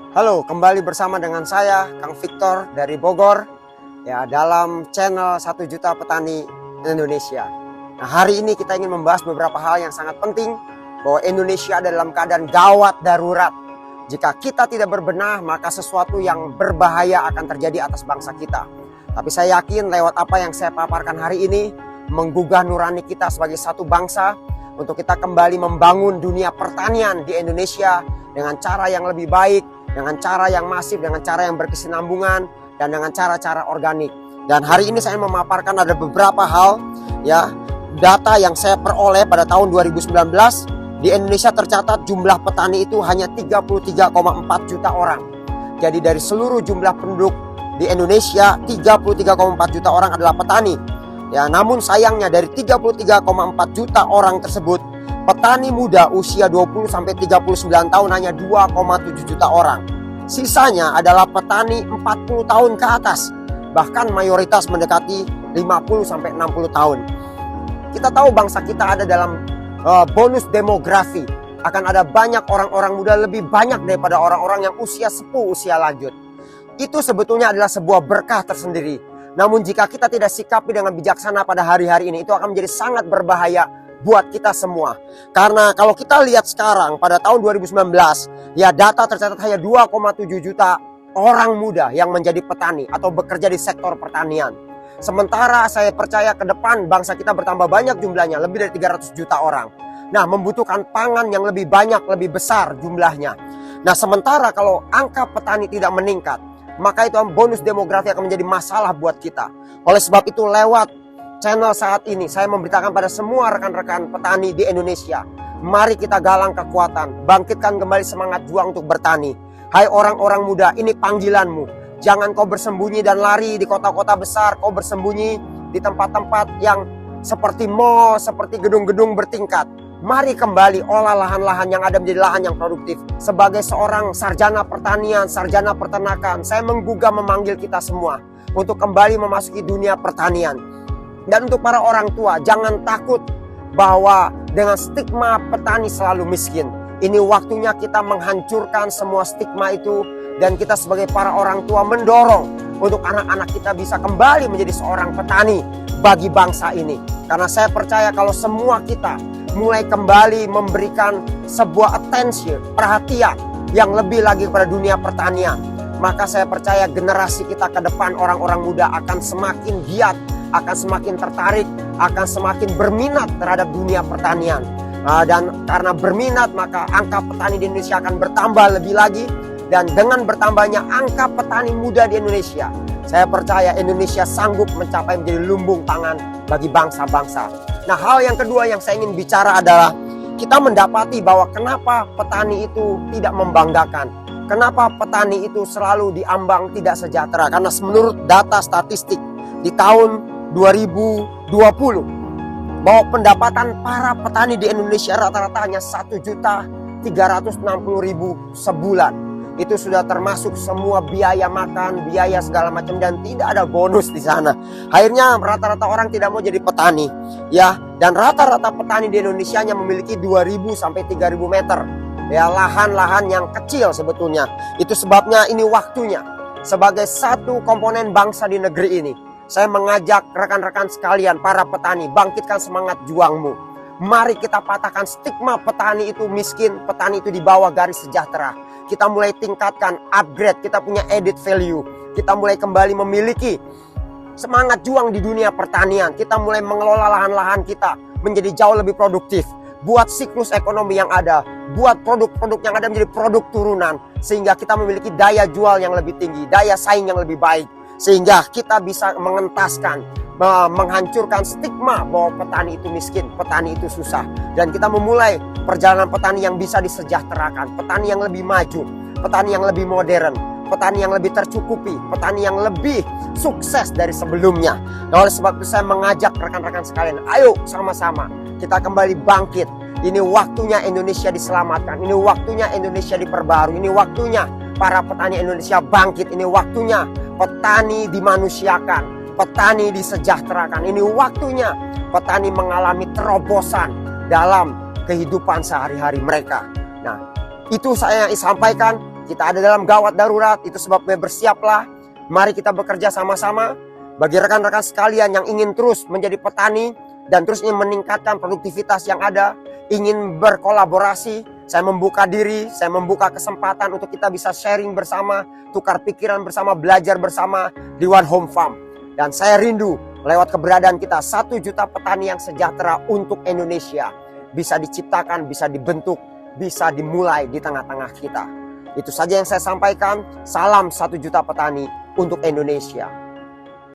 Halo, kembali bersama dengan saya, Kang Victor dari Bogor, ya, dalam channel 1 Juta Petani Indonesia. Nah, hari ini kita ingin membahas beberapa hal yang sangat penting, bahwa Indonesia ada dalam keadaan gawat darurat. Jika kita tidak berbenah, maka sesuatu yang berbahaya akan terjadi atas bangsa kita. Tapi saya yakin lewat apa yang saya paparkan hari ini, menggugah nurani kita sebagai satu bangsa, untuk kita kembali membangun dunia pertanian di Indonesia dengan cara yang lebih baik, dengan cara yang masif, dengan cara yang berkesinambungan, dan dengan cara-cara organik. Dan hari ini saya memaparkan ada beberapa hal, ya, data yang saya peroleh pada tahun 2019. Di Indonesia tercatat jumlah petani itu hanya 33,4 juta orang. Jadi dari seluruh jumlah penduduk di Indonesia, 33,4 juta orang adalah petani. Ya, namun sayangnya dari 33,4 juta orang tersebut, petani muda usia 20-39 tahun hanya 2,7 juta orang. Sisanya adalah petani 40 tahun ke atas. Bahkan mayoritas mendekati 50-60 tahun. Kita tahu bangsa kita ada dalam bonus demografi. Akan ada banyak orang-orang muda, lebih banyak daripada orang-orang yang usia sepuh, usia lanjut. Itu sebetulnya adalah sebuah berkah tersendiri. Namun jika kita tidak sikapi dengan bijaksana pada hari-hari ini, itu akan menjadi sangat berbahaya buat kita semua. Karena kalau kita lihat sekarang pada tahun 2019, ya, data tercatat hanya 2,7 juta orang muda yang menjadi petani atau bekerja di sektor pertanian. Sementara saya percaya ke depan bangsa kita bertambah banyak jumlahnya, lebih dari 300 juta orang. Nah, membutuhkan pangan yang lebih banyak, lebih besar jumlahnya. Nah, sementara kalau angka petani tidak meningkat, maka itu bonus demografi akan menjadi masalah buat kita. Oleh sebab itu lewat channel saat ini saya memberitakan pada semua rekan-rekan petani di Indonesia, mari kita galang kekuatan, bangkitkan kembali semangat juang untuk bertani. Hai orang-orang muda, ini panggilanmu. Jangan kau bersembunyi dan lari di kota-kota besar, kau bersembunyi di tempat-tempat yang seperti mall, seperti gedung-gedung bertingkat. Mari kembali olah lahan-lahan yang ada menjadi lahan yang produktif. Sebagai seorang sarjana pertanian, sarjana peternakan, saya menggugah memanggil kita semua untuk kembali memasuki dunia pertanian. Dan untuk para orang tua, jangan takut bahwa dengan stigma petani selalu miskin. Ini waktunya kita menghancurkan semua stigma itu. Dan kita sebagai para orang tua mendorong untuk anak-anak kita bisa kembali menjadi seorang petani bagi bangsa ini. Karena saya percaya kalau semua kita mulai kembali memberikan sebuah attention, perhatian yang lebih lagi kepada dunia pertanian, maka saya percaya generasi kita ke depan, orang-orang muda akan semakin giat, akan semakin tertarik, akan semakin berminat terhadap dunia pertanian. Dan karena berminat, maka angka petani di Indonesia akan bertambah lebih lagi. Dan dengan bertambahnya angka petani muda di Indonesia, saya percaya Indonesia sanggup mencapai menjadi lumbung pangan bagi bangsa-bangsa. Nah, hal yang kedua yang saya ingin bicara adalah kita mendapati bahwa kenapa petani itu tidak membanggakan. Kenapa petani itu selalu diambang tidak sejahtera. Karena menurut data statistik di tahun 2020, bahwa pendapatan para petani di Indonesia rata-rata hanya 1.360.000 sebulan. Itu sudah termasuk semua biaya makan, biaya segala macam, dan tidak ada bonus di sana. Akhirnya rata-rata orang tidak mau jadi petani, ya. Dan rata-rata petani di Indonesia hanya memiliki 2.000 sampai 3.000 meter, ya, lahan-lahan yang kecil sebetulnya. Itu sebabnya ini waktunya sebagai satu komponen bangsa di negeri ini, saya mengajak rekan-rekan sekalian, para petani, bangkitkan semangat juangmu. Mari kita patahkan stigma petani itu miskin, petani itu di bawah garis sejahtera. Kita mulai tingkatkan, upgrade, kita punya added value. Kita mulai kembali memiliki semangat juang di dunia pertanian. Kita mulai mengelola lahan-lahan kita menjadi jauh lebih produktif. Buat siklus ekonomi yang ada, buat produk-produk yang ada menjadi produk turunan. Sehingga kita memiliki daya jual yang lebih tinggi, daya saing yang lebih baik. Sehingga kita bisa mengentaskan, menghancurkan stigma bahwa petani itu miskin, petani itu susah. Dan kita memulai perjalanan petani yang bisa disejahterakan, petani yang lebih maju, petani yang lebih modern, petani yang lebih tercukupi, petani yang lebih sukses dari sebelumnya. Nah, oleh sebab itu saya mengajak rekan-rekan sekalian, ayo sama-sama kita kembali bangkit. Ini waktunya Indonesia diselamatkan, ini waktunya Indonesia diperbarui, ini waktunya para petani Indonesia bangkit, ini waktunya petani dimanusiakan, petani disejahterakan. Ini waktunya petani mengalami terobosan dalam kehidupan sehari-hari mereka. Nah, itu saya sampaikan. Kita ada dalam gawat darurat, itu sebabnya bersiaplah. Mari kita bekerja sama-sama. Bagi rekan-rekan sekalian yang ingin terus menjadi petani dan terus ingin meningkatkan produktivitas yang ada, ingin berkolaborasi, saya membuka diri, saya membuka kesempatan untuk kita bisa sharing bersama, tukar pikiran bersama, belajar bersama di One Home Farm. Dan saya rindu lewat keberadaan kita 1 juta petani yang sejahtera untuk Indonesia bisa diciptakan, bisa dibentuk, bisa dimulai di tengah-tengah kita. Itu saja yang saya sampaikan. Salam 1 juta petani untuk Indonesia.